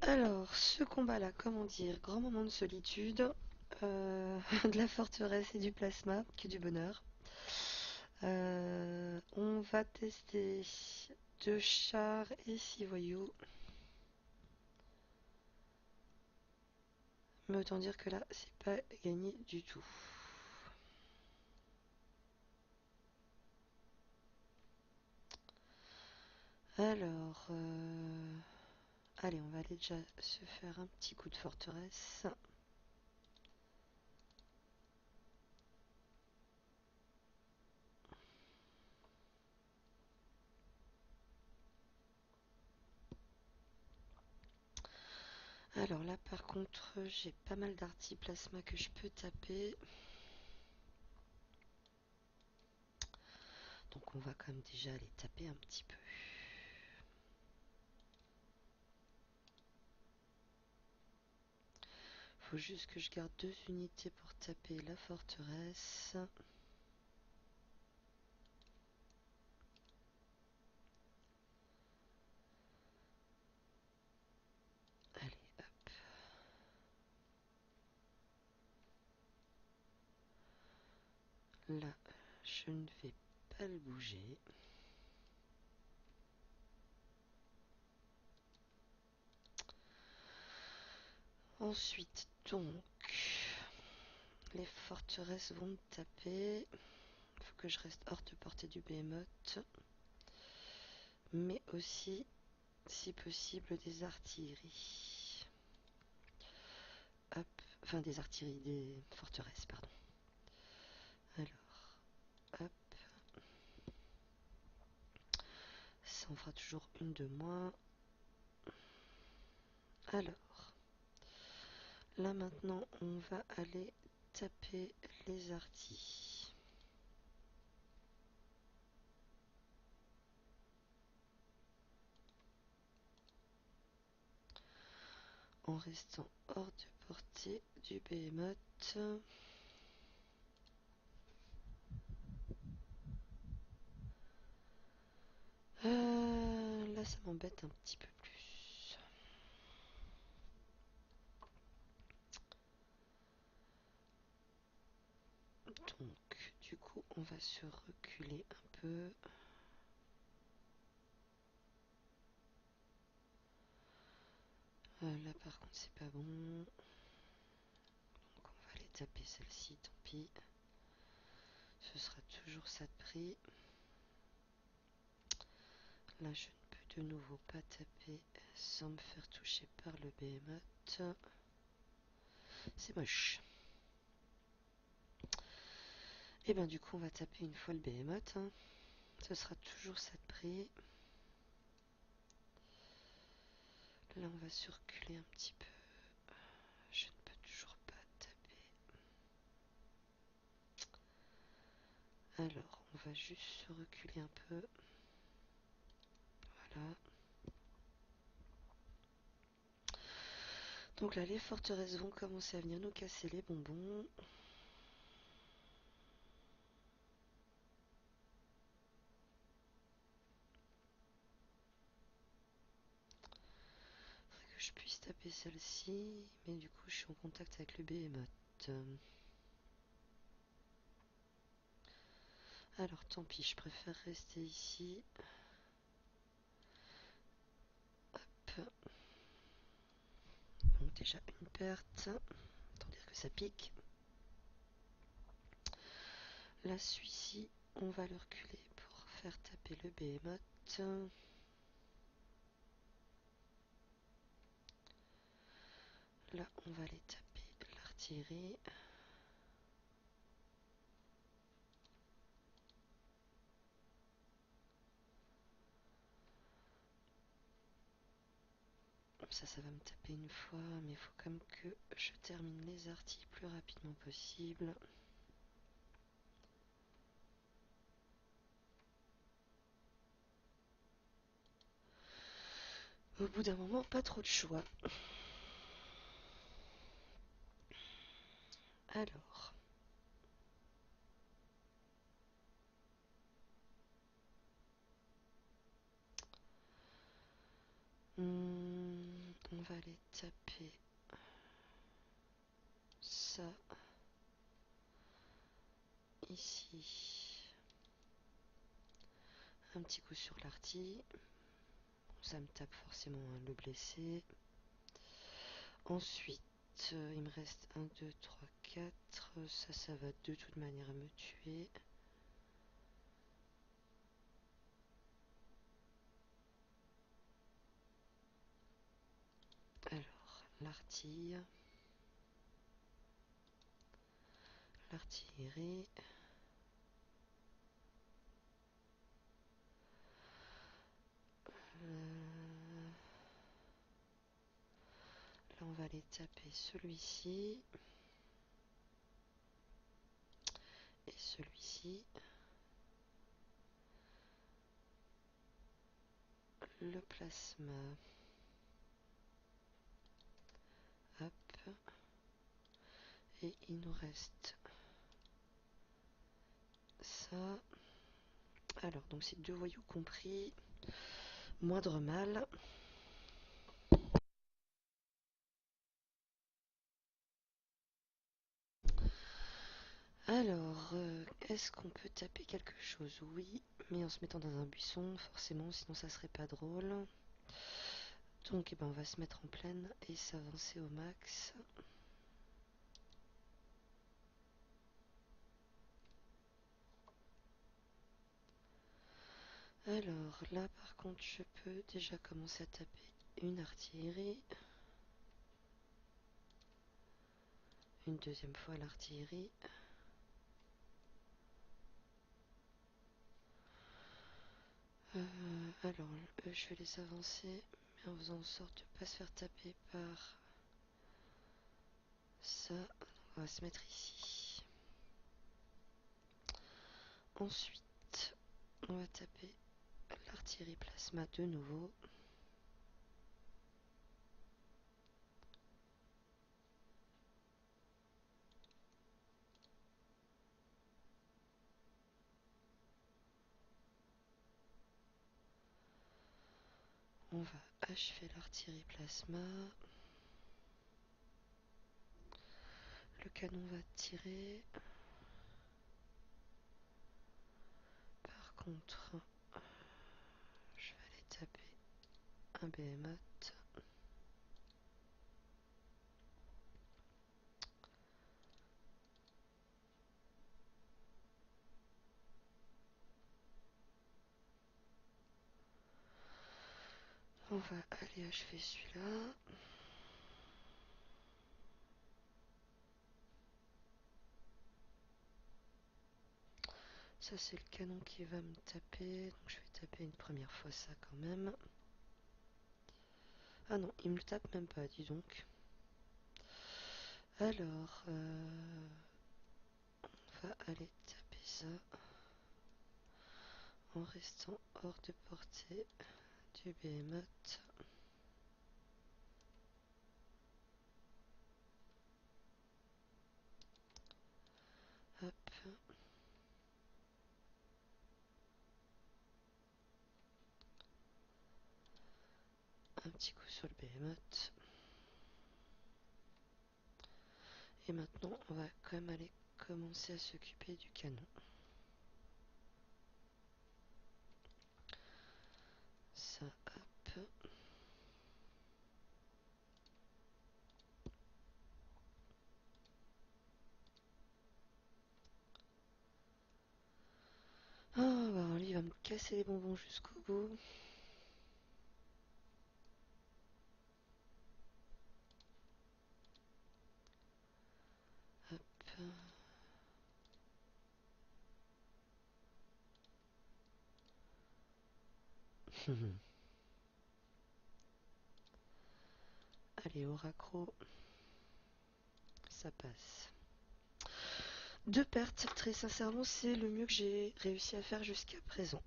Alors, ce combat-là, comment dire, grand moment de solitude, de la forteresse et du plasma, que du bonheur. On va tester 2 chars et 6 voyous. Mais autant dire que là, c'est pas gagné du tout. Alors, allez, on va aller déjà se faire un petit coup de forteresse. Alors là, par contre, j'ai pas mal d'artiplasma que je peux taper. Donc on va quand même déjà aller taper un petit peu. Faut juste que je garde 2 unités pour taper la forteresse. Allez, hop. Là, je ne vais pas le bouger. Ensuite, donc, les forteresses vont me taper. Il faut que je reste hors de portée du behemoth. Mais aussi, si possible, des artilleries. Hop. Enfin, des artilleries, des forteresses, pardon. Alors, hop. Ça en fera toujours une de moins. Alors, là maintenant, on va aller taper les artis. En restant hors de portée du behemoth. Là, ça m'embête un petit peu plus. Donc, du coup, on va se reculer un peu. Là, par contre, c'est pas bon. Donc, on va aller taper celle-ci, tant pis. Ce sera toujours ça de prix. Là, je ne peux de nouveau pas taper sans me faire toucher par le behemoth. C'est moche. Et ben du coup, on va taper une fois le behemoth. Hein. Ce sera toujours ça de prix. Là, on va se reculer un petit peu. Je ne peux toujours pas taper. Alors, on va juste se reculer un peu. Voilà. Donc là, les forteresses vont commencer à venir nous casser les bonbons. Faudrait que je puisse taper celle-ci. Mais du coup, je suis en contact avec le behemoth. Alors, tant pis, je préfère rester ici. Hop. Donc déjà une perte. Autant dire que ça pique. Là, celui-ci, on va le reculer pour faire taper le behemoth. Là, on va aller taper l'artillerie. Ça va me taper une fois, mais il faut quand même que je termine les artilles le plus rapidement possible. Au bout d'un moment, pas trop de choix. Alors, on va aller taper ça ici. Un petit coup sur l'artille. Ça me tape forcément le blessé. Ensuite, il me reste 1, 2, 3, 4. Ça va de toute manière me tuer. Alors, l'artillerie. Là, on va aller taper celui-ci. Et celui-ci. Le plasma. Hop. Et il nous reste ça. Alors, donc c'est 2 voyous compris. Moindre mal. Alors, est-ce qu'on peut taper quelque chose? Oui, mais en se mettant dans un buisson, forcément, sinon ça serait pas drôle. Donc, on va se mettre en pleine et s'avancer au max. Alors, là, par contre, je peux déjà commencer à taper une artillerie. Une deuxième fois l'artillerie. Alors, je vais les avancer, mais en faisant en sorte de ne pas se faire taper par ça. On va se mettre ici. Ensuite, on va taper l'artillerie plasma de nouveau. On va achever l'artillerie plasma. Le canon va tirer. Par contre, je vais aller taper un behemoth. On va aller achever celui-là. Ça c'est le canon qui va me taper. Donc je vais taper une première fois ça quand même. Ah non, il me tape même pas, dis donc. Alors, on va aller taper ça en restant hors de portée du behemoth. Hop. Un petit coup sur le behemoth. Et maintenant, on va quand même aller commencer à s'occuper du canon. Ça, hop. Ah, bah, lui, il va me casser les bonbons jusqu'au bout. Hop. Allez, au raccro. Ça passe. 2 pertes, très sincèrement, c'est le mieux que j'ai réussi à faire jusqu'à présent.